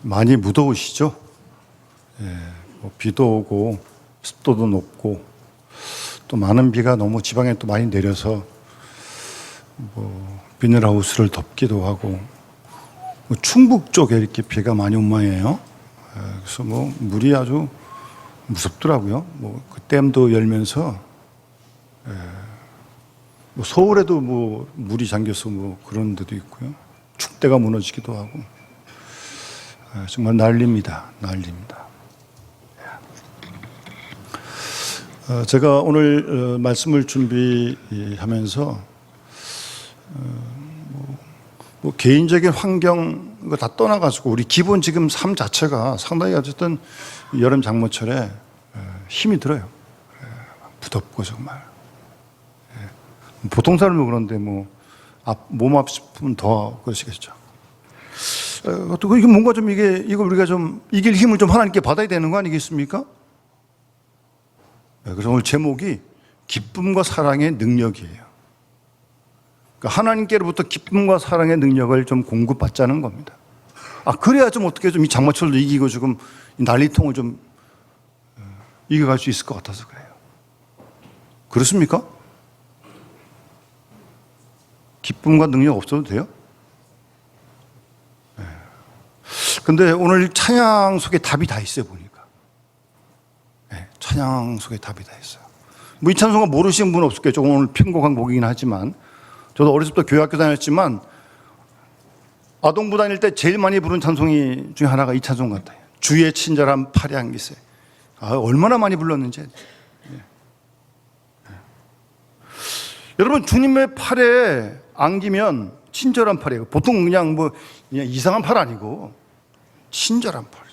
많이 무더우시죠? 비도 오고 습도도 높고 또 많은 비가 너무 지방에 또 많이 내려서 비닐하우스를 덮기도 하고 충북 쪽에 이렇게 비가 많이 온 모양이에요. 그래서 물이 아주 무섭더라고요. 그 댐도 열면서 서울에도 물이 잠겨서 그런 데도 있고요. 축대가 무너지기도 하고 정말 난리입니다. 난리입니다. 제가 오늘 말씀을 준비하면서 개인적인 환경 이거 다 떠나가지고 우리 기본 지금 삶 자체가 상당히 어쨌든 여름 장마철에 힘이 들어요. 부덥고 정말. 보통 사람은 그런데 몸 아프면 더 그러시겠죠. 또 이게 뭔가 좀 이거 우리가 좀 이길 힘을 좀 하나님께 받아야 되는 거 아니겠습니까? 그래서 오늘 제목이 기쁨과 사랑의 능력이에요. 그러니까 하나님께로부터 기쁨과 사랑의 능력을 좀 공급받자는 겁니다. 그래야 좀 어떻게 좀 이 장마철도 이기고 지금 난리통을 좀 이겨갈 수 있을 것 같아서 그래요. 그렇습니까? 기쁨과 능력 없어도 돼요? 근데 오늘 찬양 속에 답이 다 있어요, 보니까. 찬양 속에 답이 다 있어요. 이 찬송가 모르시는 분은 없을게요. 오늘 편곡한 곡이긴 하지만 저도 어렸을 때 교회학교 다녔지만 아동부 다닐 때 제일 많이 부른 찬송이 중에 하나가 이 찬송 같아요. 주의 친절한 팔에 안기세. 얼마나 많이 불렀는지. 여러분, 주님의 팔에 안기면 친절한 팔이에요. 보통 그냥 이상한 팔 아니고 친절한 팔.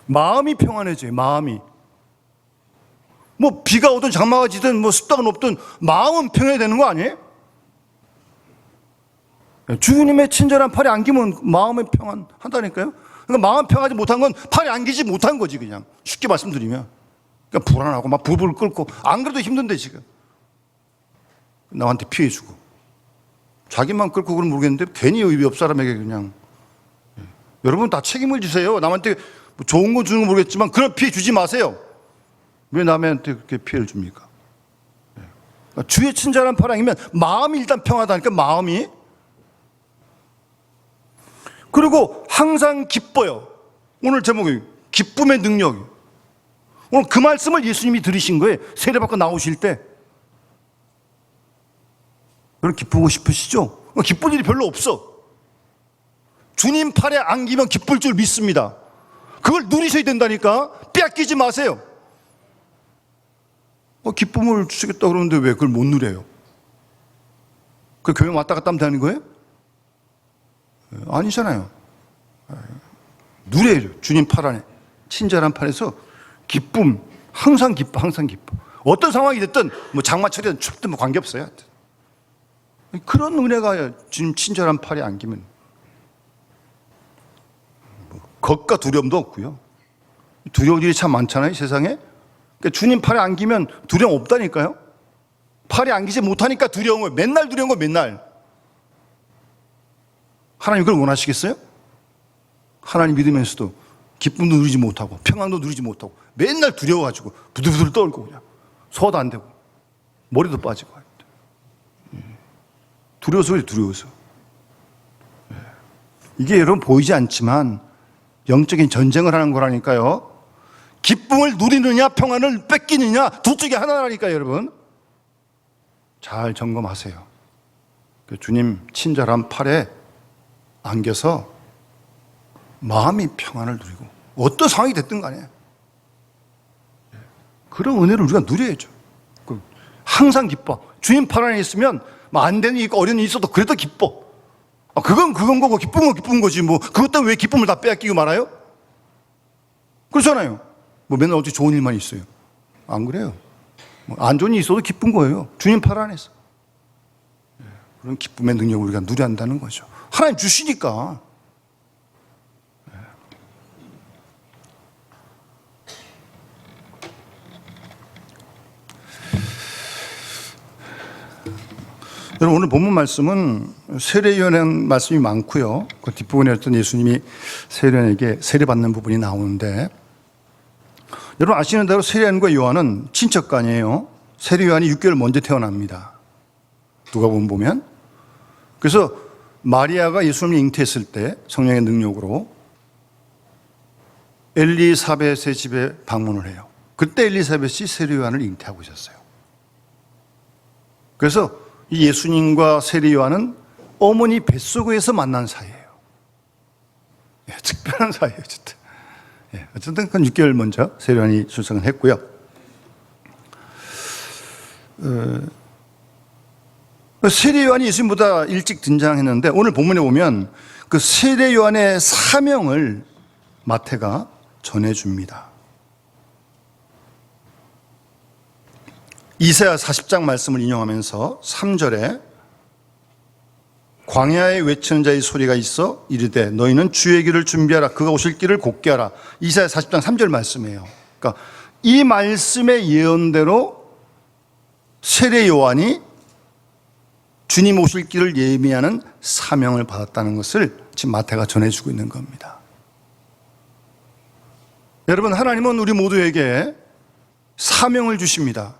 마음이 평안해져요. 마음이. 비가 오든 장마가 지든 습도가 높든 마음은 평안해야 되는 거 아니에요? 주님의 친절한 팔에 안기면 마음이 평안하다니까요. 그러니까 마음 평안하지 못한 건 팔에 안기지 못한 거지, 그냥. 쉽게 말씀드리면. 그러니까 불안하고 막 불불 끓고 안 그래도 힘든데 지금. 남한테 피해주고. 자기만 끓고 그러면 모르겠는데 괜히 옆 사람에게 그냥. 여러분 다 책임을 지세요. 남한테 좋은 거 주는 건 모르겠지만 그런 피해 주지 마세요. 왜 남한테 그렇게 피해를 줍니까? 그러니까 주의 친절한 팔 안기면 마음이 일단 평하다니까, 마음이. 그리고 항상 기뻐요. 오늘 제목이 기쁨의 능력. 오늘 그 말씀을 예수님이 들으신 거예요. 세례받고 나오실 때. 여러분 기쁘고 싶으시죠? 기쁠 일이 별로 없어. 주님 팔에 안기면 기쁠 줄 믿습니다. 그걸 누리셔야 된다니까. 빼앗기지 마세요. 기쁨을 주시겠다 그러는데 왜 그걸 못 누려요? 그 교회 왔다 갔다 하면 되는 거예요? 아니잖아요. 누려야죠. 주님 팔 안에 친절한 팔에서 기쁨, 항상 기뻐, 항상 기뻐. 어떤 상황이 됐든 장마철이든 춥든 관계없어요. 그런 은혜가 주님 친절한 팔에 안기면 겁과 두려움도 없고요. 두려운 일이 참 많잖아요, 세상에. 그러니까 주님 팔에 안기면 두려움 없다니까요. 팔에 안기지 못하니까 두려운 거예요. 맨날 두려운 거예요, 맨날. 하나님 그걸 원하시겠어요? 하나님 믿으면서도 기쁨도 누리지 못하고 평안도 누리지 못하고 맨날 두려워가지고 부들부들 떨고 그냥 소화도 안 되고 머리도 빠지고. 두려워서 그래, 두려워서. 이게 여러분 보이지 않지만 영적인 전쟁을 하는 거라니까요. 기쁨을 누리느냐 평안을 뺏기느냐 둘 중에 하나라니까요, 여러분. 잘 점검하세요. 주님 친절한 팔에 안겨서 마음이 평안을 누리고 어떤 상황이 됐든 간에 그런 은혜를 우리가 누려야죠. 항상 기뻐. 주님 팔 안에 있으면 안 되는 일, 어려운 일이 있어도 그래도 기뻐. 그건 거고 기쁜 건 기쁜 거지. 그것 때문에 왜 기쁨을 다 빼앗기고 말아요? 그렇잖아요. 맨날 어떻게 좋은 일만 있어요. 안 그래요. 안 좋은 일이 있어도 기쁜 거예요. 주님 팔 안에서. 그런 기쁨의 능력을 우리가 누려야 한다는 거죠. 하나님 주시니까. 여러분, 오늘 본문 말씀은 세례요한의 말씀이 많고요. 그 뒷부분에 어떤 예수님이 세례요한에게 세례받는 부분이 나오는데, 여러분 아시는 대로 세례요한과 요한은 친척간이에요. 세례요한이 6개월 먼저 태어납니다. 누가복음 보면. 그래서 마리아가 예수님을 잉태했을 때 성령의 능력으로 엘리사벳의 집에 방문을 해요. 그때 엘리사벳이 세례요한을 잉태하고 있었어요. 그래서 이 예수님과 세례요한은 어머니 뱃속에서 만난 사이예요. 예, 특별한 사이예요, 어쨌든. 예, 어쨌든 그 6개월 먼저 세례요한이 출생을 했고요. 세례요한이 예수님보다 일찍 등장했는데, 오늘 본문에 보면 그 세례요한의 사명을 마태가 전해줍니다. 이사야 40장 말씀을 인용하면서 3절에 광야에 외치는 자의 소리가 있어 이르되 너희는 주의 길을 준비하라, 그가 오실 길을 곧게 하라. 이사야 40장 3절 말씀이에요. 그러니까 이 말씀의 예언대로 세례 요한이 주님 오실 길을 예미하는 사명을 받았다는 것을 지금 마태가 전해주고 있는 겁니다. 여러분, 하나님은 우리 모두에게 사명을 주십니다.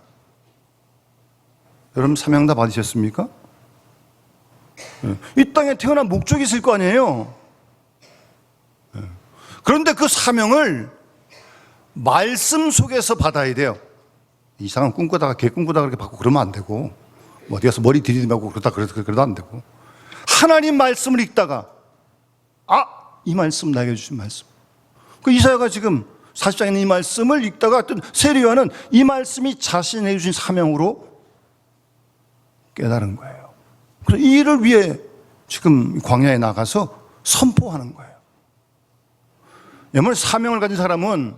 여러분 사명 다 받으셨습니까? 이 땅에 태어난 목적이 있을 거 아니에요. 그런데 그 사명을 말씀 속에서 받아야 돼요. 이상한 꿈꾸다가 개 꿈꾸다가 그렇게 받고 그러면 안 되고, 뭐 어디 가서 머리 들이대고 그러다 안 되고, 하나님 말씀을 읽다가 이 말씀 나에게 주신 말씀. 그 이사야가 지금 40장에 있는 이 말씀을 읽다가 어떤 세례 요한은 이 말씀이 자신에게 주신 사명으로 깨달은 거예요. 그래서 이 일을 위해 지금 광야에 나가서 선포하는 거예요. 여러분, 사명을 가진 사람은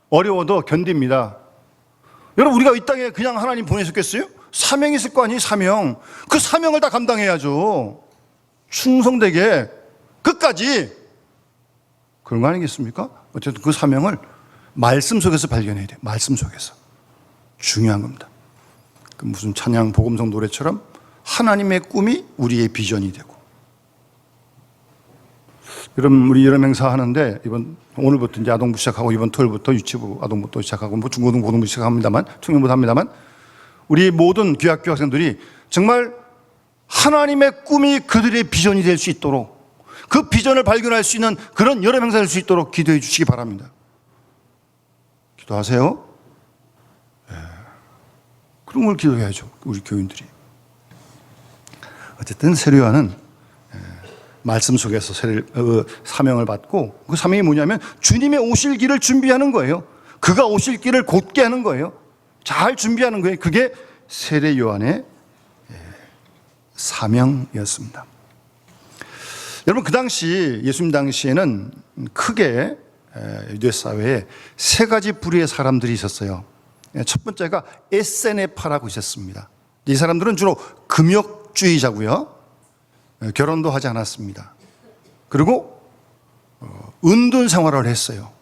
어려워도 견딥니다. 여러분, 우리가 이 땅에 그냥 하나님 보내셨겠어요? 사명이 있을 거 아니에요, 사명. 그 사명을 다 감당해야죠. 충성되게 끝까지. 그런 거 아니겠습니까? 어쨌든 그 사명을 말씀 속에서 발견해야 돼요. 말씀 속에서. 중요한 겁니다. 그 무슨 찬양 복음성 노래처럼 하나님의 꿈이 우리의 비전이 되고. 여러분, 우리 여름 행사 하는데 오늘부터 이제 아동부 시작하고 이번 토요일부터 유치부 아동부도 시작하고 뭐 중고등 고등부 시작합니다만, 청년부도 합니다만, 우리 모든 귀학교 학생들이 정말 하나님의 꿈이 그들의 비전이 될 수 있도록, 그 비전을 발견할 수 있는 그런 여름 행사를 할 수 있도록 기도해 주시기 바랍니다. 기도하세요. 그런 걸 기도해야죠, 우리 교인들이. 어쨌든 세례 요한은 말씀 속에서 사명을 받고, 그 사명이 뭐냐면 주님의 오실 길을 준비하는 거예요. 그가 오실 길을 곧게 하는 거예요. 잘 준비하는 거예요. 그게 세례 요한의 사명이었습니다. 여러분, 그 당시 예수님 당시에는 크게 유대 사회에 세 가지 부류의 사람들이 있었어요. 첫 번째가 에세네파라고 있었습니다. 이 사람들은 주로 금욕주의자고요. 결혼도 하지 않았습니다. 그리고 은둔 생활을 했어요.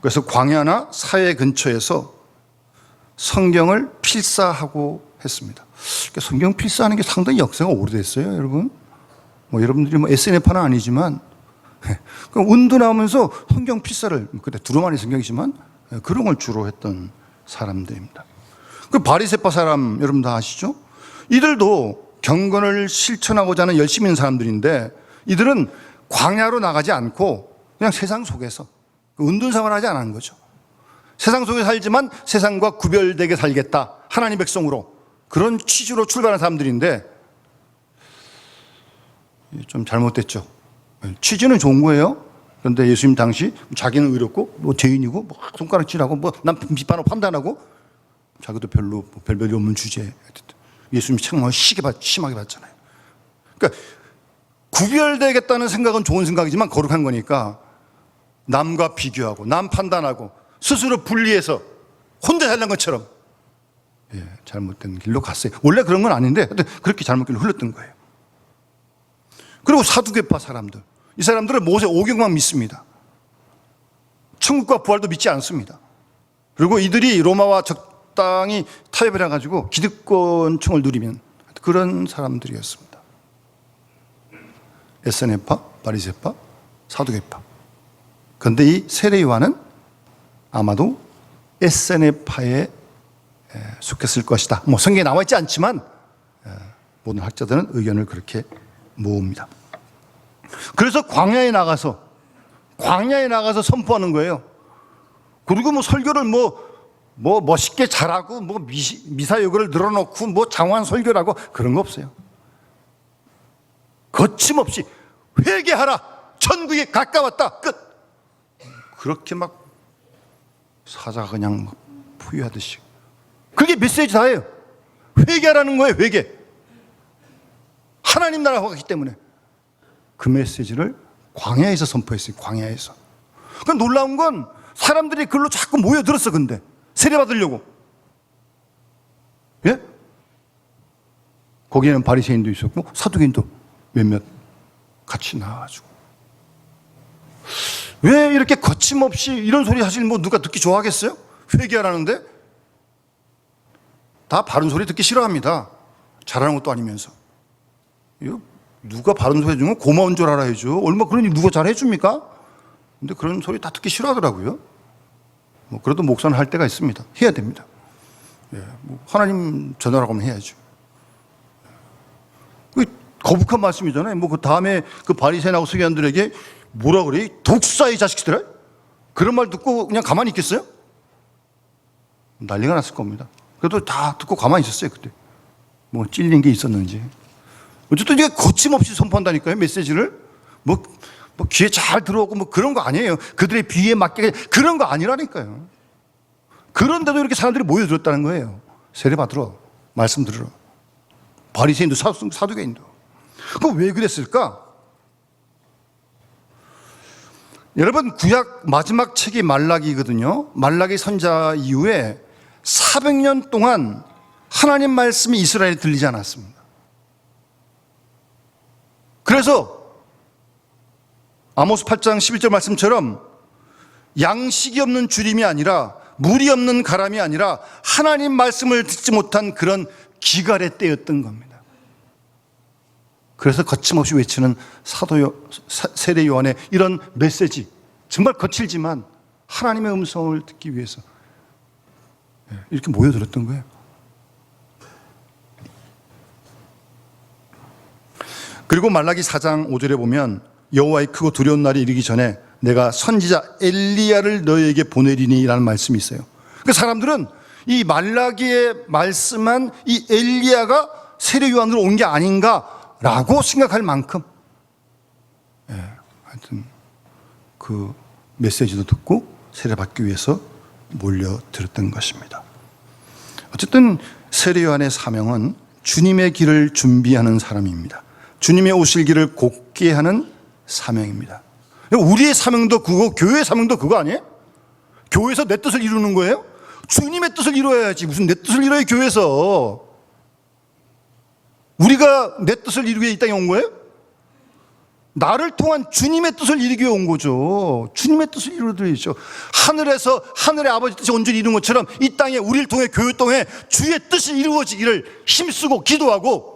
그래서 광야나 사회 근처에서 성경을 필사하고 했습니다. 성경 필사하는 게 상당히 역사가 오래됐어요, 여러분. 여러분들이 에세네파는 아니지만, 은둔하면서 성경 필사를, 그때 두루마리 성경이지만 그런 걸 주로 했던 사람들입니다. 그 바리새파 사람 여러분 다 아시죠? 이들도 경건을 실천하고자 하는 열심히 있는 사람들인데, 이들은 광야로 나가지 않고 그냥 세상 속에서 은둔 생활하지 않은 거죠. 세상 속에 살지만 세상과 구별되게 살겠다, 하나님 백성으로, 그런 취지로 출발한 사람들인데 좀 잘못됐죠. 취지는 좋은 거예요. 그런데 예수님 당시 자기는 의롭고 죄인이고 손가락질하고 남 비판하고 판단하고, 자기도 별별이 없는 주제에 예수님이 정말 심하게 봤잖아요. 그러니까 구별되겠다는 생각은 좋은 생각이지만 거룩한 거니까 남과 비교하고 남 판단하고 스스로 분리해서 혼자 살는 것처럼 잘못된 길로 갔어요. 원래 그런 건 아닌데 그렇게 잘못 길로 흘렀던 거예요. 그리고 사두개파 사람들, 이 사람들은 모세 오경만 믿습니다. 천국과 부활도 믿지 않습니다. 그리고 이들이 로마와 적당히 타협을 해가지고 기득권층을 누리면 그런 사람들이었습니다. 에세네파, 바리새파, 사두개파. 그런데 이 세례 요한은 아마도 에세네파에 속했을 것이다. 뭐 성경에 나와 있지 않지만 모든 학자들은 의견을 그렇게 모읍니다. 그래서 광야에 나가서 선포하는 거예요. 그리고 뭐 설교를 뭐 멋있게 잘하고 뭐 미사여구를 늘어놓고 뭐 장황한 설교라고 그런 거 없어요. 거침없이 회개하라, 천국이 가까웠다, 끝. 그렇게 막 사자가 그냥 막 포위하듯이. 그게 메시지 다예요. 회개하라는 거예요. 회개. 하나님 나라가 왔기 때문에 그 메시지를 광야에서 선포했어요. 광야에서. 그 놀라운 건 사람들이 글로 자꾸 모여들었어. 근데 세례받으려고. 예? 거기에는 바리새인도 있었고 사두개인도 몇몇 같이 나와가지고. 왜 이렇게 거침없이 이런 소리 하시는 뭐 누가 듣기 좋아하겠어요? 회개하라는데 다 바른 소리 듣기 싫어합니다. 잘하는 것도 아니면서. 누가 바른 소리 해주면 고마운 줄 알아 해줘. 얼마 그러니 누가 잘 해줍니까? 근데 그런 소리 다 듣기 싫어하더라고요. 뭐 그래도 목사는 할 때가 있습니다. 해야 됩니다. 예, 뭐 하나님 전하라고 하면 해야죠. 거북한 말씀이잖아요. 뭐 그 다음에 그 바리새인하고 서기관들에게 뭐라 그래? 독사 이 자식들아? 그런 말 듣고 그냥 가만히 있겠어요? 난리가 났을 겁니다. 그래도 다 듣고 가만히 있었어요. 그때 뭐 찔린 게 있었는지. 어쨌든 이게 거침없이 선포한다니까요. 메시지를 뭐 귀에 잘 들어오고 뭐 그런 거 아니에요. 그들의 비에 맞게 그런 거 아니라니까요. 그런데도 이렇게 사람들이 모여들었다는 거예요. 세례받으러, 말씀 들으러. 바리새인도 사두개인도. 그럼 왜 그랬을까? 여러분, 구약 마지막 책이 말라기거든요. 말라기 선자 이후에 400년 동안 하나님 말씀이 이스라엘에 들리지 않았습니다. 그래서 아모스 8장 11절 말씀처럼 양식이 없는 주림이 아니라 물이 없는 가람이 아니라 하나님 말씀을 듣지 못한 그런 기갈의 때였던 겁니다. 그래서 거침없이 외치는 세례 요한의 이런 메시지, 정말 거칠지만 하나님의 음성을 듣기 위해서 이렇게 모여들었던 거예요. 그리고 말라기 4장 5절에 보면 여호와의 크고 두려운 날이 이르기 전에 내가 선지자 엘리야를 너희에게 보내리니 라는 말씀이 있어요. 그 사람들은 이 말라기에 말씀한 이 엘리야가 세례 요한으로 온 게 아닌가라고 생각할 만큼 하여튼 그 메시지도 듣고 세례받기 위해서 몰려들었던 것입니다. 어쨌든 세례 요한의 사명은 주님의 길을 준비하는 사람입니다. 주님의 오실 길을 곧게 하는 사명입니다. 우리의 사명도 그거, 교회의 사명도 그거 아니에요? 교회에서 내 뜻을 이루는 거예요? 주님의 뜻을 이루어야지. 무슨 내 뜻을 이루어야 교회에서. 우리가 내 뜻을 이루기 위해 이 땅에 온 거예요? 나를 통한 주님의 뜻을 이루기 위해 온 거죠. 주님의 뜻을 이루어드리죠. 하늘에서 하늘의 아버지 뜻이 온전히 이룬 것처럼 이 땅에 우리를 통해 교회 통해 주의 뜻이 이루어지기를 힘쓰고 기도하고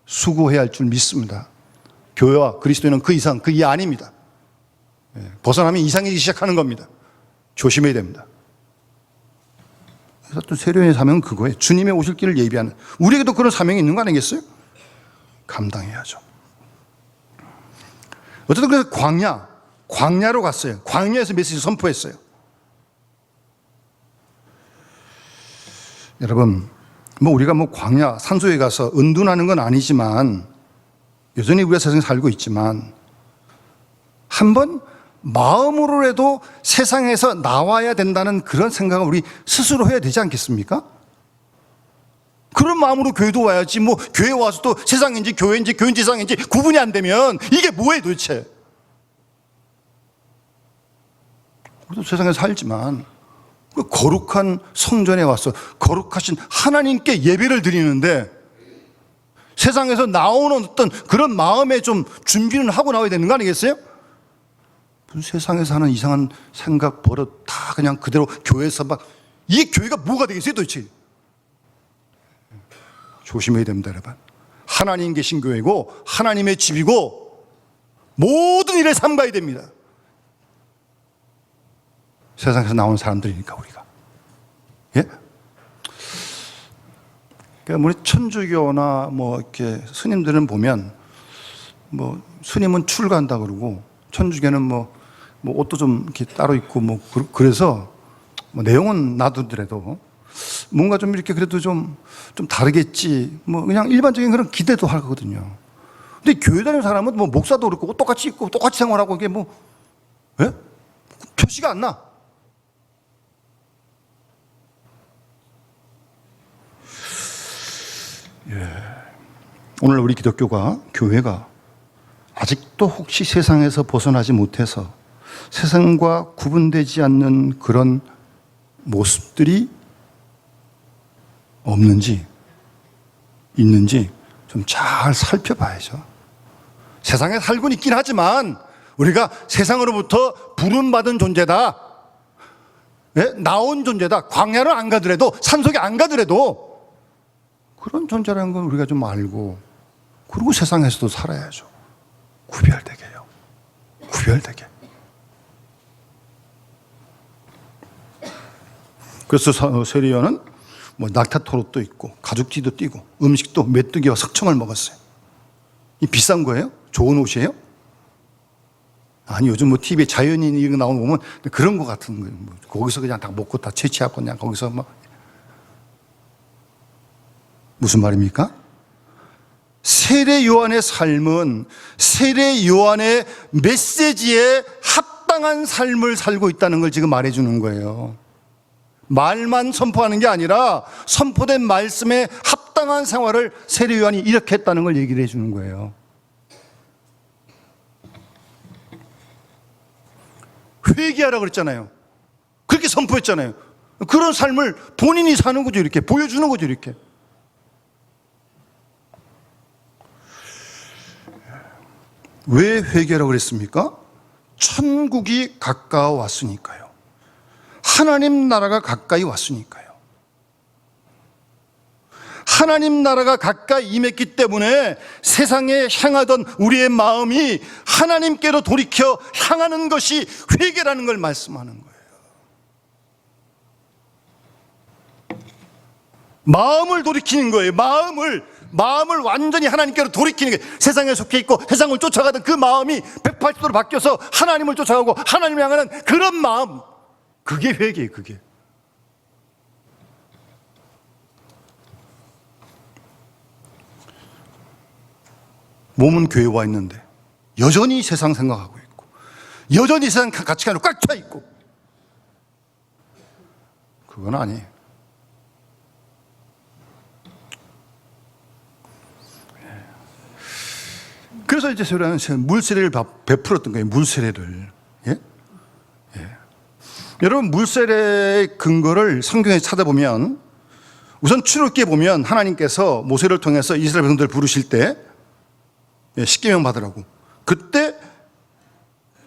수고해야 할 줄 믿습니다. 교회와 그리스도인은 그 이상, 그 이하 아닙니다. 벗어나면 이상해지기 시작하는 겁니다. 조심해야 됩니다. 그래서 또 세례의 사명은 그거예요. 주님의 오실 길을 예비하는. 우리에게도 그런 사명이 있는 거 아니겠어요? 감당해야죠. 어쨌든 그래서 광야로 갔어요. 광야에서 메시지 선포했어요. 여러분, 우리가 광야, 산소에 가서 은둔하는 건 아니지만 여전히 우리가 세상에 살고 있지만 한번 마음으로라도 세상에서 나와야 된다는 그런 생각을 우리 스스로 해야 되지 않겠습니까? 그런 마음으로 교회도 와야지. 교회 와서 또 세상인지 교회인지 세상인지 구분이 안 되면 이게 뭐예요 도대체? 우리도 세상에 살지만 그 거룩한 성전에 와서 거룩하신 하나님께 예배를 드리는데 세상에서 나오는 어떤 그런 마음에 좀 준비는 하고 나와야 되는 거 아니겠어요? 세상에서 하는 이상한 생각, 버릇 다 그냥 그대로 교회에서 이 교회가 뭐가 되겠어요 도대체? 조심해야 됩니다 여러분. 하나님 계신 교회고 하나님의 집이고 모든 일에 삼가야 됩니다. 세상에서 나온 사람들이니까 우리가. 예? 그러니까 우리 천주교나 뭐 이렇게 스님들은 보면 뭐 스님은 출가한다 그러고 천주교는 뭐 옷도 좀 이렇게 따로 입고 뭐 그래서 뭐 내용은 놔두더라도 뭔가 좀 이렇게 그래도 좀 다르겠지 뭐 그냥 일반적인 그런 기대도 하거든요. 근데 교회 다니는 사람은 뭐 목사도 그렇고 똑같이 입고 똑같이 생활하고 이게 뭐 예? 표시가 안 나. 예. 오늘 우리 기독교가 교회가 아직도 혹시 세상에서 벗어나지 못해서 세상과 구분되지 않는 그런 모습들이 없는지 있는지 좀 잘 살펴봐야죠. 세상에 살고 있긴 하지만 우리가 세상으로부터 부름받은 존재다. 예? 나온 존재다. 광야를 안 가더라도 산속에 안 가더라도 그런 존재라는 건 우리가 좀 알고 그리고 세상에서도 살아야죠. 구별되게요. 구별되게. 그래서 세리요는 뭐 낙타토롯도 있고 가죽지도 띄고 음식도 메뚜기와 석청을 먹었어요. 이 비싼 거예요? 좋은 옷이에요? 아니 요즘 뭐 TV에 자연인 이런 거 나오는 거 보면 그런 거 같은 거예요. 뭐 거기서 그냥 다 먹고 다 채취하고 그냥 거기서 막 무슨 말입니까? 세례 요한의 삶은 세례 요한의 메시지에 합당한 삶을 살고 있다는 걸 지금 말해주는 거예요. 말만 선포하는 게 아니라 선포된 말씀에 합당한 생활을 세례 요한이 이렇게 했다는 걸 얘기를 해주는 거예요. 회개하라 그랬잖아요. 그렇게 선포했잖아요. 그런 삶을 본인이 사는 거죠. 이렇게 보여주는 거죠. 이렇게. 왜 회개라고 그랬습니까? 천국이 가까워 왔으니까요. 하나님 나라가 가까이 왔으니까요. 하나님 나라가 가까이 임했기 때문에 세상에 향하던 우리의 마음이 하나님께로 돌이켜 향하는 것이 회개라는 걸 말씀하는 거예요. 마음을 돌이키는 거예요. 마음을 완전히 하나님께로 돌이키는 게 세상에 속해 있고 세상을 쫓아가던 그 마음이 180도로 바뀌어서 하나님을 쫓아가고 하나님을 향하는 그런 마음, 그게 회개예요. 그게. 몸은 교회에 와 있는데 여전히 세상 생각하고 있고 여전히 세상 가치관으로 꽉 차 있고 그건 아니에요. 그래서 이제 세례는 물세례를 베풀었던 거예요. 물세례를. 예? 예. 여러분 물세례의 근거를 성경에 찾아보면 우선 출애굽기에 보면 하나님께서 모세를 통해서 이스라엘 백성들을 부르실 때 십계명 받으라고 그때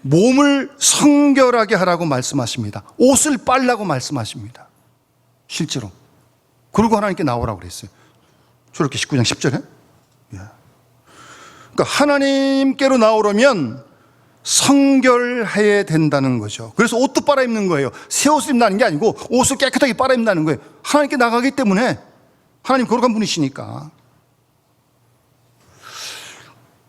몸을 성결하게 하라고 말씀하십니다. 옷을 빨라고 말씀하십니다. 실제로. 그리고 하나님께 나오라고 그랬어요. 출애굽기 19장 10절에. 예. 그러니까 하나님께로 나오려면 성결해야 된다는 거죠. 그래서 옷도 빨아입는 거예요. 새 옷을 입는다는 게 아니고 옷을 깨끗하게 빨아입는다는 거예요. 하나님께 나가기 때문에 하나님 거룩한 분이시니까.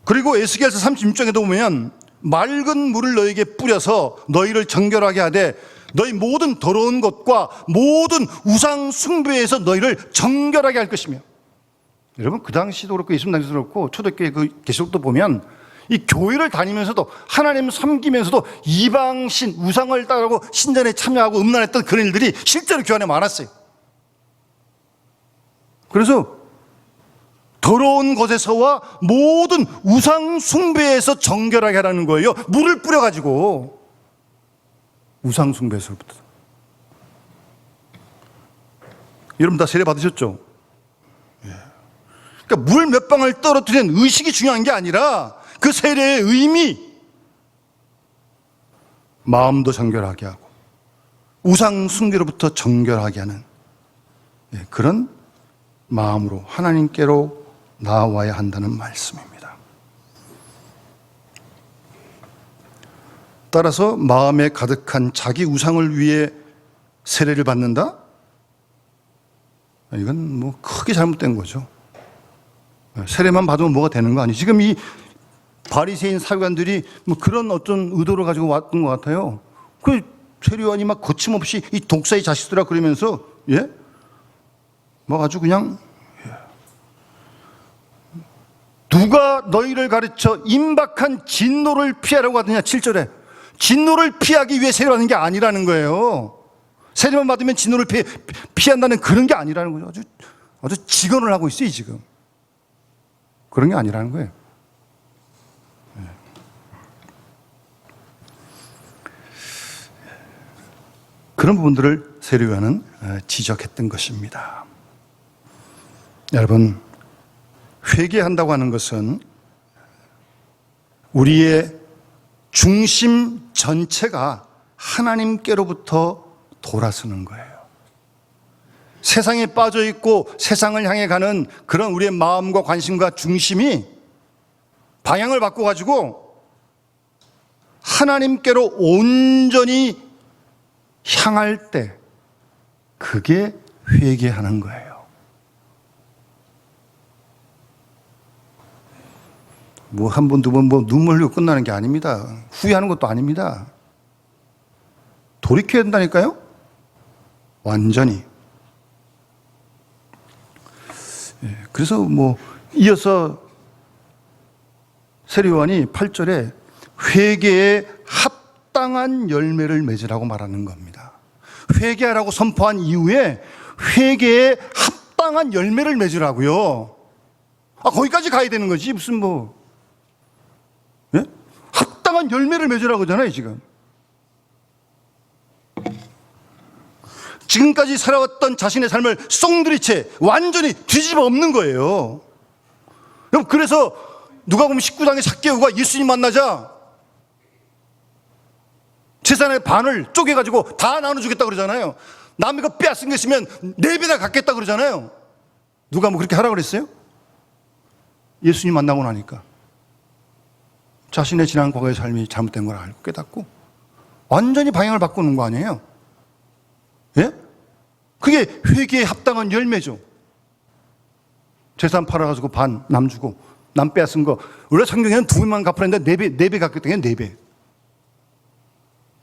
그리고 에스겔서 36장에도 보면 맑은 물을 너에게 뿌려서 너희를 정결하게 하되 너희 모든 더러운 것과 모든 우상 숭배에서 너희를 정결하게 할 것이며. 여러분 그 당시도 그렇고 예수님 당시도 그렇고 초대교회 그 계시록도 보면 이 교회를 다니면서도 하나님 섬기면서도 이방신 우상을 따르고 신전에 참여하고 음란했던 그런 일들이 실제로 교회 안에 많았어요. 그래서 더러운 것에서와 모든 우상 숭배에서 정결하게 하라는 거예요. 물을 뿌려가지고 우상 숭배에서부터. 여러분 다 세례 받으셨죠? 그러니까 물 몇 방울 떨어뜨리는 의식이 중요한 게 아니라 그 세례의 의미, 마음도 정결하게 하고 우상 숭배로부터 정결하게 하는 그런 마음으로 하나님께로 나와야 한다는 말씀입니다. 따라서 마음에 가득한 자기 우상을 위해 세례를 받는다? 이건 뭐 크게 잘못된 거죠. 세례만 받으면 뭐가 되는 거 아니에요. 지금 이 바리새인 사관들이 뭐 그런 어떤 의도를 가지고 왔던 것 같아요. 그 세례요한이 막 거침없이 이 독사의 자식들아 그러면서 막 아주 그냥 누가 너희를 가르쳐 임박한 진노를 피하라고 하더냐. 7절에 진노를 피하기 위해 세례받는 게 아니라는 거예요. 세례만 받으면 진노를 피한다는 그런 게 아니라는 거죠. 아주 직언을 하고 있어요 지금. 그런 게 아니라는 거예요. 그런 부분들을 세례요한은 지적했던 것입니다. 여러분, 회개한다고 하는 것은 우리의 중심 전체가 하나님께로부터 돌아서는 거예요. 세상에 빠져 있고 세상을 향해 가는 그런 우리의 마음과 관심과 중심이 방향을 바꿔가지고 하나님께로 온전히 향할 때 그게 회개하는 거예요. 뭐 한 번, 두 번 뭐 눈물 흘리고 끝나는 게 아닙니다. 후회하는 것도 아닙니다. 돌이켜야 된다니까요? 완전히. 그래서 뭐 이어서 세례요한이 8절에 회개에 합당한 열매를 맺으라고 말하는 겁니다. 회개하라고 선포한 이후에 회개에 합당한 열매를 맺으라고요. 거기까지 가야 되는 거지. 무슨 뭐 합당한 열매를 맺으라고 하잖아요 지금. 지금까지 살아왔던 자신의 삶을 쏙들이채 완전히 뒤집어 엎는 거예요. 그래서 누가 보면 19장의 삭개오가 예수님 만나자 재산의 반을 쪼개가지고 다 나눠주겠다 그러잖아요. 남의 거 빼앗은 게 있으면 4배나 갖겠다 그러잖아요. 누가 뭐 그렇게 하라 그랬어요? 예수님 만나고 나니까 자신의 지난 과거의 삶이 잘못된 걸 알고 깨닫고 완전히 방향을 바꾸는 거 아니에요? 예? 그게 회개에 합당한 열매죠. 재산 팔아가지고 반 남 주고 남 빼앗은 거 원래 성경에는 2배만 갚으랬는데 4배 갚겠다. 4배.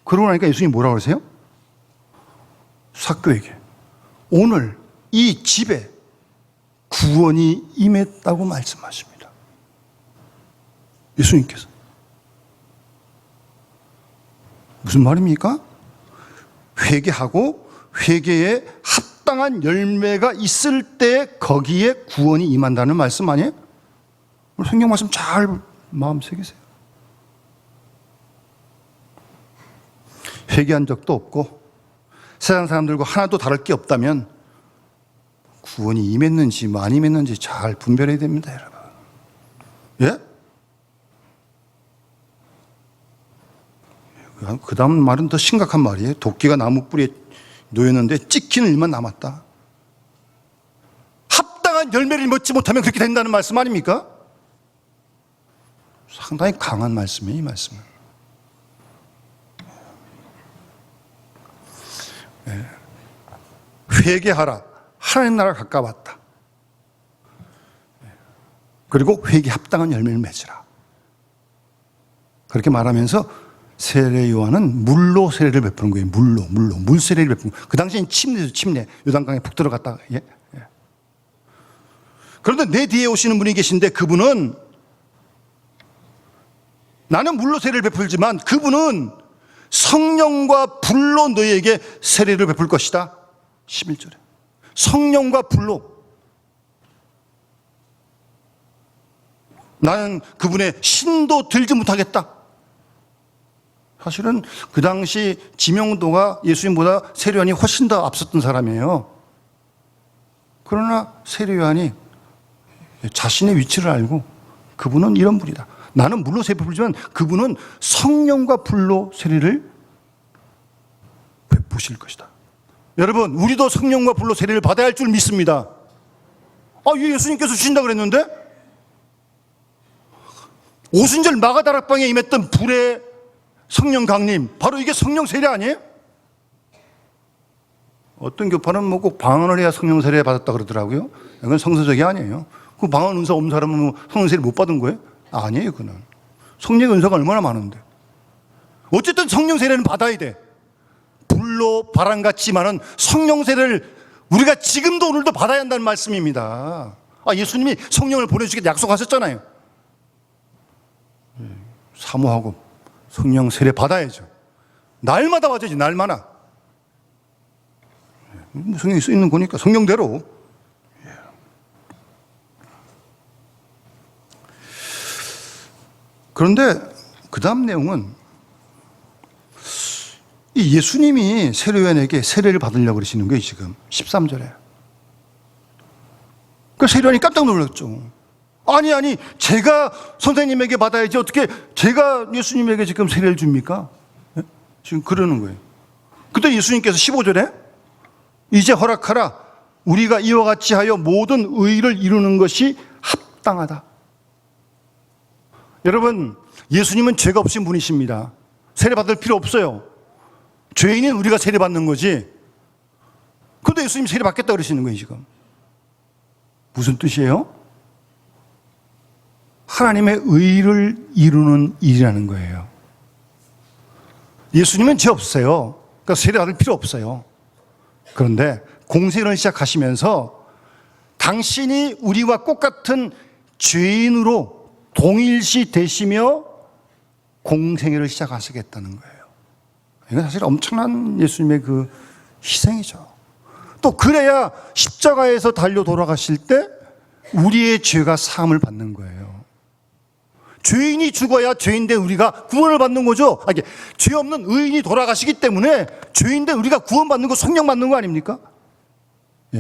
그러고 나니까 예수님이 뭐라고 그러세요? 삭개오에게 오늘 이 집에 구원이 임했다고 말씀하십니다. 예수님께서. 무슨 말입니까? 회개하고 회개에 합당한 열매가 있을 때 거기에 구원이 임한다는 말씀 아니에요? 성경 말씀 잘 마음 새기세요. 회개한 적도 없고 세상 사람들과 하나도 다를 게 없다면 구원이 임했는지 안 임했는지 잘 분별해야 됩니다, 여러분. 예? 그 다음 말은 더 심각한 말이에요. 도끼가 나무 뿌리에 놓였는데 찍히는 일만 남았다. 합당한 열매를 맺지 못하면 그렇게 된다는 말씀 아닙니까? 상당히 강한 말씀이에요, 이 말씀은. 회개하라. 하나님 나라가 가까웠다. 그리고 회개 합당한 열매를 맺으라. 그렇게 말하면서 세례 요한은 물로 세례를 베푸는 거예요. 물로 물 세례를 베푸는 거예요. 그 당시엔 침례죠, 침례. 요단강에 푹 들어갔다가. 그런데 내 뒤에 오시는 분이 계신데 그분은 나는 물로 세례를 베풀지만 그분은 성령과 불로 너희에게 세례를 베풀 것이다. 11절에 성령과 불로. 나는 그분의 신도 들지 못하겠다. 사실은 그 당시 지명도가 예수님보다 세례요한이 훨씬 더 앞섰던 사람이에요. 그러나 세례요한이 자신의 위치를 알고 그분은 이런 분이다. 나는 물로 세례 베풀지만 그분은 성령과 불로 세례를 베푸실 것이다. 여러분, 우리도 성령과 불로 세례를 받아야 할 줄 믿습니다. 예수님께서 주신다 그랬는데 오순절 마가다락방에 임했던 불의 성령 강림, 바로 이게 성령 세례 아니에요? 어떤 교파는 뭐 꼭 방언을 해야 성령 세례 받았다 그러더라고요. 이건 성서적이 아니에요. 그 방언 은사 없는 사람은 뭐 성령 세례 못 받은 거예요? 아니에요, 그는. 성령의 은사가 얼마나 많은데. 어쨌든 성령 세례는 받아야 돼. 불로 바람같지만은 성령 세례를 우리가 지금도 오늘도 받아야 한다는 말씀입니다. 예수님이 성령을 보내주겠다 약속하셨잖아요. 사모하고 성령 세례 받아야죠. 날마다 받아야지, 날마다. 성령이 써 있는 거니까 성령대로. 그런데 그 다음 내용은 이 예수님이 세례요한에게 세례를 받으려고 그러시는 거예요, 지금 13절에. 그 세례요한이 깜짝 놀랐죠. 아니 제가 선생님에게 받아야지 어떻게 제가 예수님에게 지금 세례를 줍니까? 지금 그러는 거예요. 그때 예수님께서 15절에 이제 허락하라, 우리가 이와 같이 하여 모든 의를 이루는 것이 합당하다. 여러분, 예수님은 죄가 없으신 분이십니다. 세례 받을 필요 없어요. 죄인인 우리가 세례 받는 거지. 그런데 예수님 세례 받겠다 그러시는 거예요, 지금. 무슨 뜻이에요? 하나님의 의를 이루는 일이라는 거예요. 예수님은 죄 없어요. 그러니까 세례 받을 필요 없어요. 그런데 공생을 시작하시면서 당신이 우리와 똑같은 죄인으로 동일시 되시며 공생애를 시작하시겠다는 거예요. 이건 사실 엄청난 예수님의 그 희생이죠. 또 그래야 십자가에서 달려 돌아가실 때 우리의 죄가 사함을 받는 거예요. 죄인이 죽어야 죄인된 우리가 구원을 받는 거죠. 죄 없는 의인이 돌아가시기 때문에 죄인된 우리가 구원받는 거, 성령 받는 거 아닙니까?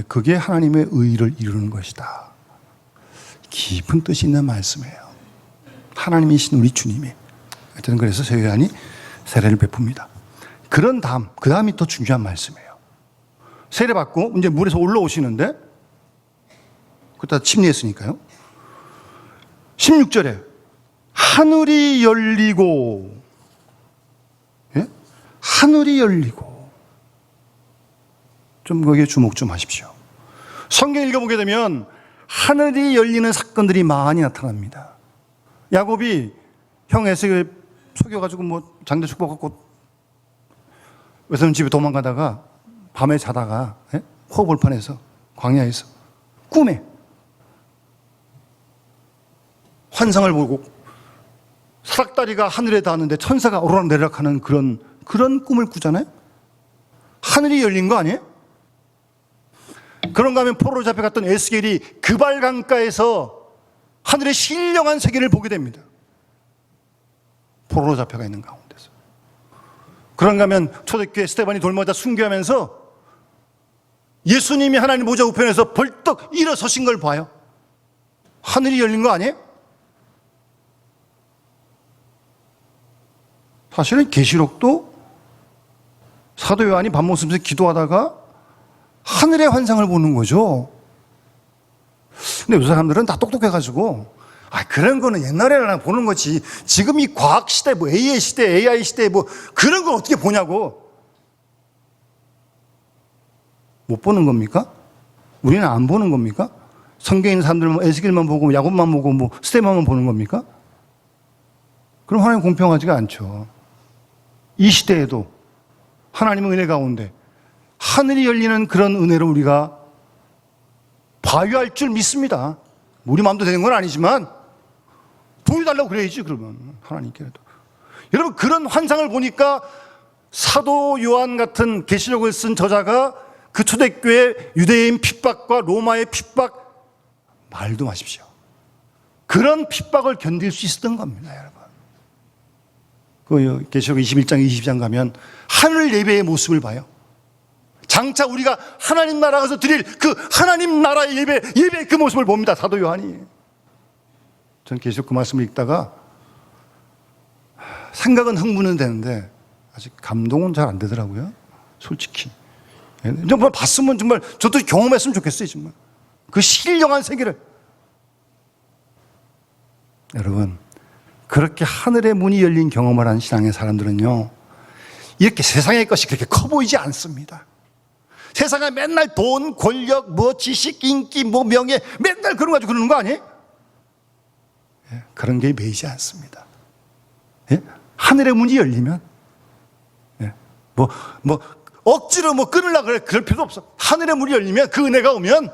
그게 하나님의 의를 이루는 것이다. 깊은 뜻이 있는 말씀이에요. 하나님이신 우리 주님이. 하여튼 그래서 세례요한이 세례를 베풉니다. 그런 다음, 그 다음이 더 중요한 말씀이에요. 세례 받고 이제 물에서 올라오시는데, 그때 침례했으니까요. 16절에 하늘이 열리고, 하늘이 열리고, 좀 거기에 주목 좀 하십시오. 성경 읽어보게 되면 하늘이 열리는 사건들이 많이 나타납니다. 야곱이 형 에서를 속여가지고 뭐 장대 축복받고 외손 집에 도망가다가 밤에 자다가 호볼판에서 광야에서 꿈에 환상을 보고 사닥다리가 하늘에 닿았는데 천사가 오르락내리락하는 그런 꿈을 꾸잖아요. 하늘이 열린 거 아니에요? 그런가 하면 포로로 잡혀갔던 에스겔이 그발 강가에서 하늘의 신령한 세계를 보게 됩니다. 포로로 잡혀가 있는 가운데서. 그런가 하면 초대교회 스데반이 돌마다 순교하면서 예수님이 하나님 보좌 우편에서 벌떡 일어서신 걸 봐요. 하늘이 열린 거 아니에요? 사실은 계시록도 사도 요한이 밥 먹으면서 기도하다가 하늘의 환상을 보는 거죠. 근데 요새 사람들은 다 똑똑해가지고 그런 거는 옛날에나 보는 거지, 지금 이 과학 시대, 뭐 AI 시대, AI 시대, 뭐 그런 걸 어떻게 보냐고. 못 보는 겁니까? 우리는 안 보는 겁니까? 성경에 있는 사람들은 에스겔만 보고 야곱만 보고 뭐 스데반만 보는 겁니까? 그럼 하나님 공평하지가 않죠. 이 시대에도 하나님의 은혜 가운데 하늘이 열리는 그런 은혜를 우리가 바위할 줄 믿습니다. 우리 마음도 되는 건 아니지만 보여달라고 그래야지, 그러면 하나님께라도. 여러분, 그런 환상을 보니까 사도 요한 같은 계시록을 쓴 저자가 그 초대교회 유대인 핍박과 로마의 핍박, 말도 마십시오. 그런 핍박을 견딜 수 있었던 겁니다, 여러분. 그 계시록 21장, 22장 가면 하늘 예배의 모습을 봐요. 장차 우리가 하나님 나라 가서 드릴 그 하나님 나라의 예배의 그 모습을 봅니다, 사도 요한이. 전 계속 그 말씀을 읽다가 생각은 흥분은 되는데 아직 감동은 잘 안 되더라고요, 솔직히. 정말 봤으면 정말 저도 경험했으면 좋겠어요, 정말. 그 신령한 세계를. 여러분, 그렇게 하늘의 문이 열린 경험을 한 신앙의 사람들은요, 이렇게 세상의 것이 그렇게 커 보이지 않습니다. 세상에 맨날 돈, 권력, 뭐 지식, 인기, 뭐 명예, 맨날 그런 거 가지고 그러는 거 아니에요? 그런 게 매이지 않습니다. 하늘의 문이 열리면, 억지로 끊으려고 그래. 그럴 필요도 없어. 하늘의 문이 열리면, 그 은혜가 오면,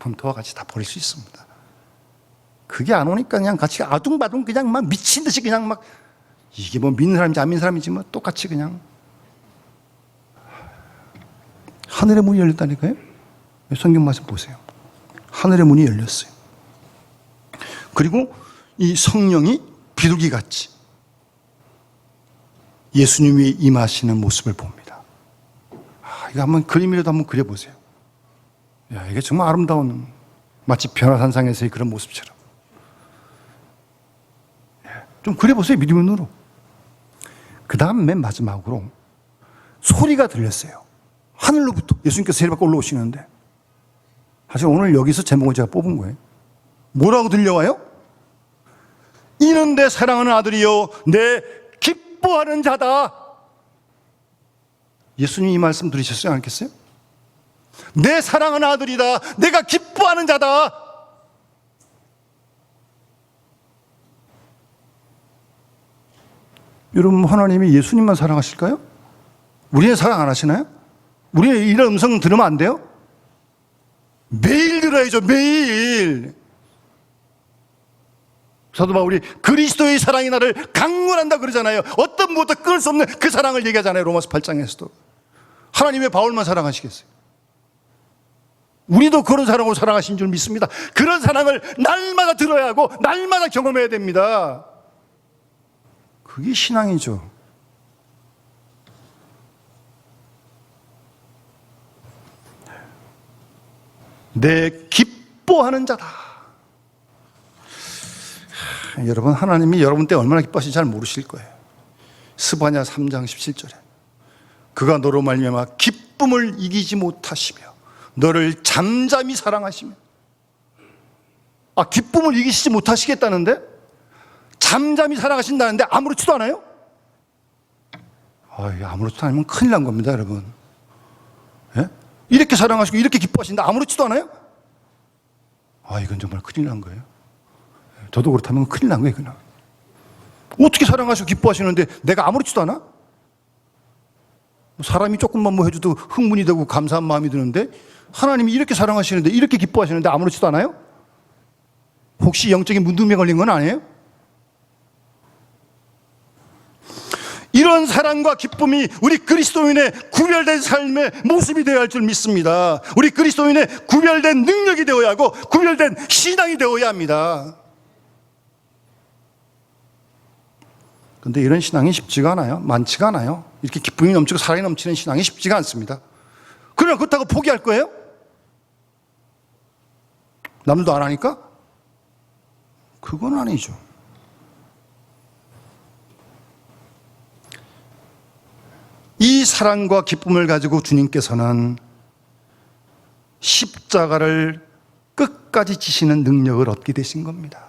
본토와 같이 다 버릴 수 있습니다. 그게 안 오니까 그냥 같이 아둥바둥 그냥 막 미친 듯이 그냥 막, 이게 뭐 믿는 사람인지 안 믿는 사람인지 뭐 똑같이 그냥. 하늘의 문이 열렸다니까요? 성경 말씀 보세요. 하늘의 문이 열렸어요. 그리고 이 성령이 비둘기같이 예수님이 임하시는 모습을 봅니다. 이거 한번 그림이라도 한번 그려보세요. 이게 정말 아름다운, 마치 변화산상에서의 그런 모습처럼. 좀 그려보세요, 믿음의 눈으로. 그 다음 맨 마지막으로 소리가 들렸어요. 하늘로부터 예수님께서 세례받고 올라오시는데, 사실 오늘 여기서 제목을 제가 뽑은 거예요. 뭐라고 들려와요? 이는 내 사랑하는 아들이요 내 기뻐하는 자다. 예수님 이 말씀 들으셨어요? 않겠어요? 내 사랑하는 아들이다. 내가 기뻐하는 자다. 여러분, 하나님이 예수님만 사랑하실까요? 우리는 사랑 안 하시나요? 우리는 이런 음성 들으면 안 돼요? 매일 들어야죠, 매일. 사도 바울이 그리스도의 사랑이 나를 강권한다 그러잖아요. 어떤 무엇도 끊을 수 없는 그 사랑을 얘기하잖아요, 로마서 8장에서도. 하나님 왜 바울만 사랑하시겠어요? 우리도 그런 사랑으로 사랑하신 줄 믿습니다. 그런 사랑을 날마다 들어야 하고 날마다 경험해야 됩니다. 그게 신앙이죠. 내 기뻐하는 자다. 여러분, 하나님이 여러분 때 얼마나 기뻐하시는지 잘 모르실 거예요. 스바냐 3장 17절에 그가 너로 말미암아 기쁨을 이기지 못하시며 너를 잠잠히 사랑하시며. 기쁨을 이기시지 못하시겠다는데? 잠잠히 사랑하신다는데 아무렇지도 않아요? 아무렇지도 않으면 큰일 난 겁니다, 여러분. 이렇게 사랑하시고 이렇게 기뻐하신다 아무렇지도 않아요? 이건 정말 큰일 난 거예요. 저도 그렇다면 큰일 난 거예요, 그냥. 어떻게 사랑하시고 기뻐하시는데 내가 아무렇지도 않아? 사람이 조금만 뭐 해줘도 흥분이 되고 감사한 마음이 드는데 하나님이 이렇게 사랑하시는데 이렇게 기뻐하시는데 아무렇지도 않아요? 혹시 영적인 문둥병 걸린 건 아니에요? 이런 사랑과 기쁨이 우리 그리스도인의 구별된 삶의 모습이 되어야 할 줄 믿습니다. 우리 그리스도인의 구별된 능력이 되어야 하고 구별된 신앙이 되어야 합니다. 그런데 이런 신앙이 쉽지가 않아요. 많지가 않아요. 이렇게 기쁨이 넘치고 사랑이 넘치는 신앙이 쉽지가 않습니다. 그러나 그렇다고 포기할 거예요? 남들도 안 하니까? 그건 아니죠. 이 사랑과 기쁨을 가지고 주님께서는 십자가를 끝까지 지시는 능력을 얻게 되신 겁니다.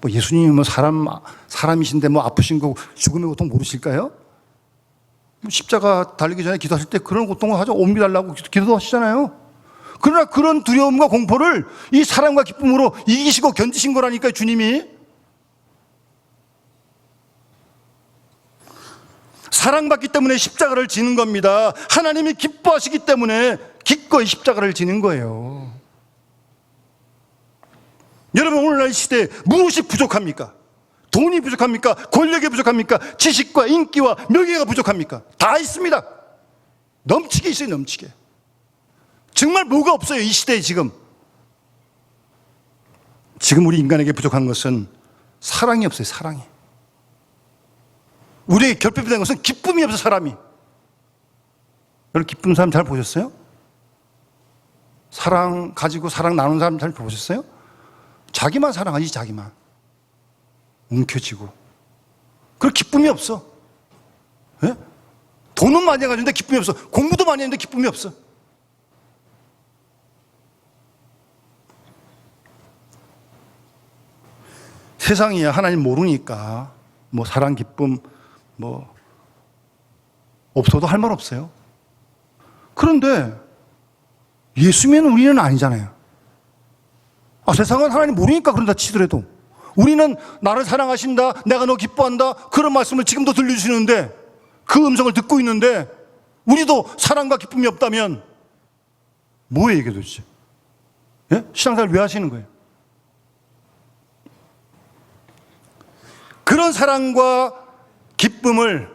예수님이 사람이신데 아프신 거 죽음의 고통 모르실까요? 십자가 달리기 전에 기도하실 때 그런 고통을 하죠. 옮겨달라고 기도하시잖아요. 그러나 그런 두려움과 공포를 이 사랑과 기쁨으로 이기시고 견디신 거라니까요, 주님이. 사랑받기 때문에 십자가를 지는 겁니다. 하나님이 기뻐하시기 때문에 기꺼이 십자가를 지는 거예요. 여러분, 오늘날 이 시대에 무엇이 부족합니까? 돈이 부족합니까? 권력이 부족합니까? 지식과 인기와 명예가 부족합니까? 다 있습니다. 넘치게 있어요, 넘치게. 정말 뭐가 없어요, 이 시대에 지금. 지금 우리 인간에게 부족한 것은 사랑이 없어요, 사랑이. 우리에게 결핍된 것은 기쁨이 없어요, 사람이. 여러분, 기쁜 사람 잘 보셨어요? 사랑 가지고 사랑 나누는 사람 잘 보셨어요? 자기만 사랑하지, 자기만. 움켜쥐고. 그런 기쁨이 없어. 예? 돈은 많이 가지는데 기쁨이 없어. 공부도 많이 했는데 기쁨이 없어. 세상이 하나님 모르니까 뭐 사랑, 기쁨 뭐 없어도 할 말 없어요. 그런데 예수면 우리는 아니잖아요. 세상은 하나님 모르니까 그런다 치더라도 우리는 나를 사랑하신다, 내가 너 기뻐한다, 그런 말씀을 지금도 들려주시는데, 그 음성을 듣고 있는데 우리도 사랑과 기쁨이 없다면 뭐예요 이게 도대체? 예? 신앙생활 왜 하시는 거예요? 그런 사랑과 기쁨을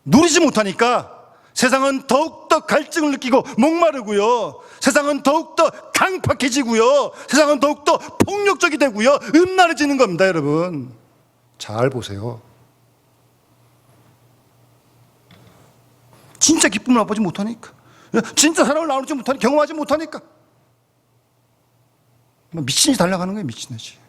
누리지 못하니까 세상은 더욱더 갈증을 느끼고 목마르고요, 세상은 더욱더 강팍해지고요, 세상은 더욱더 폭력적이 되고요, 음란해지는 겁니다. 여러분 잘 보세요. 진짜 기쁨을 맛보지 못하니까, 진짜 사랑을 나누지 못하니까, 경험하지 못하니까 미친이 달려가는 거예요. 미친듯이.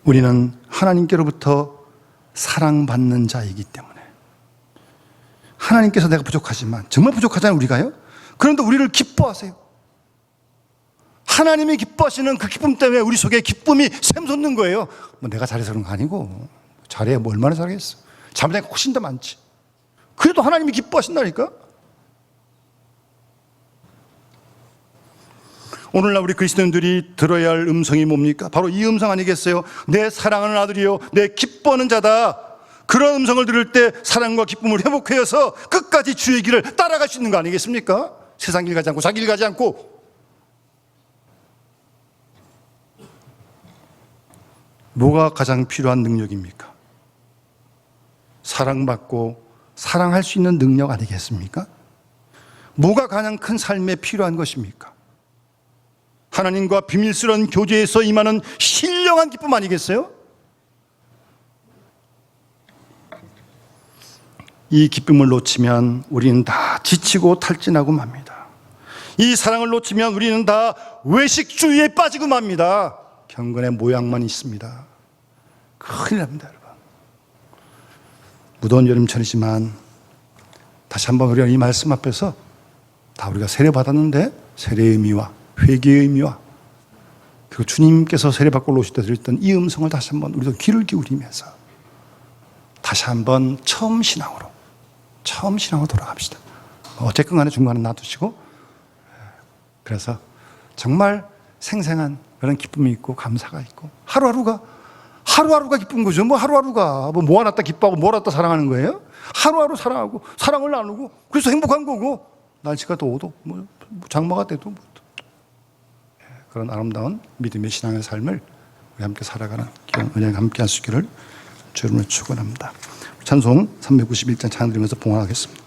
우리는 하나님께로부터 사랑받는 자이기 때문에, 하나님께서 내가 부족하지만, 정말 부족하잖아요 우리가요. 그런데 우리를 기뻐하세요. 하나님이 기뻐하시는 그 기쁨 때문에 우리 속에 기쁨이 샘솟는 거예요. 뭐 내가 잘해서 그런 거 아니고, 잘해야 뭐 얼마나 잘하겠어. 잘못한 게 훨씬 더 많지. 그래도 하나님이 기뻐하신다니까. 오늘날 우리 그리스도인들이 들어야 할 음성이 뭡니까? 바로 이 음성 아니겠어요? 내 사랑하는 아들이요, 내 기뻐하는 자다. 그런 음성을 들을 때 사랑과 기쁨을 회복하여서 끝까지 주의 길을 따라갈 수 있는 거 아니겠습니까? 세상 길 가지 않고 자기 길 가지 않고. 뭐가 가장 필요한 능력입니까? 사랑받고 사랑할 수 있는 능력 아니겠습니까? 뭐가 가장 큰 삶에 필요한 것입니까? 하나님과 비밀스러운 교제에서 임하는 신령한 기쁨 아니겠어요? 이 기쁨을 놓치면 우리는 다 지치고 탈진하고 맙니다. 이 사랑을 놓치면 우리는 다 외식주의에 빠지고 맙니다. 경건의 모양만 있습니다. 큰일 납니다, 여러분. 무더운 여름철이지만 다시 한번 우리가 이 말씀 앞에서 다 우리가 세례받았는데 세례의 의미와 회개의 의미와 그리고 주님께서 세례받고 오실 때 드렸던 이 음성을 다시 한번 우리도 귀를 기울이면서 다시 한번 처음 신앙으로 돌아갑시다. 어쨌든 간에 중간에 놔두시고, 그래서 정말 생생한 그런 기쁨이 있고 감사가 있고 하루하루가 기쁜 거죠. 뭐 하루하루가 뭐 모아놨다 기뻐하고 모아놨다 사랑하는 거예요? 하루하루 사랑하고 사랑을 나누고 그래서 행복한 거고, 날씨가 더워도 뭐 장마가 돼도 뭐 그런 아름다운 믿음의 신앙의 삶을 우리 함께 살아가는 은혜가 함께 할 수 있기를 주님을 축원합니다. 찬송 391장 찬양 드리면서 봉헌하겠습니다.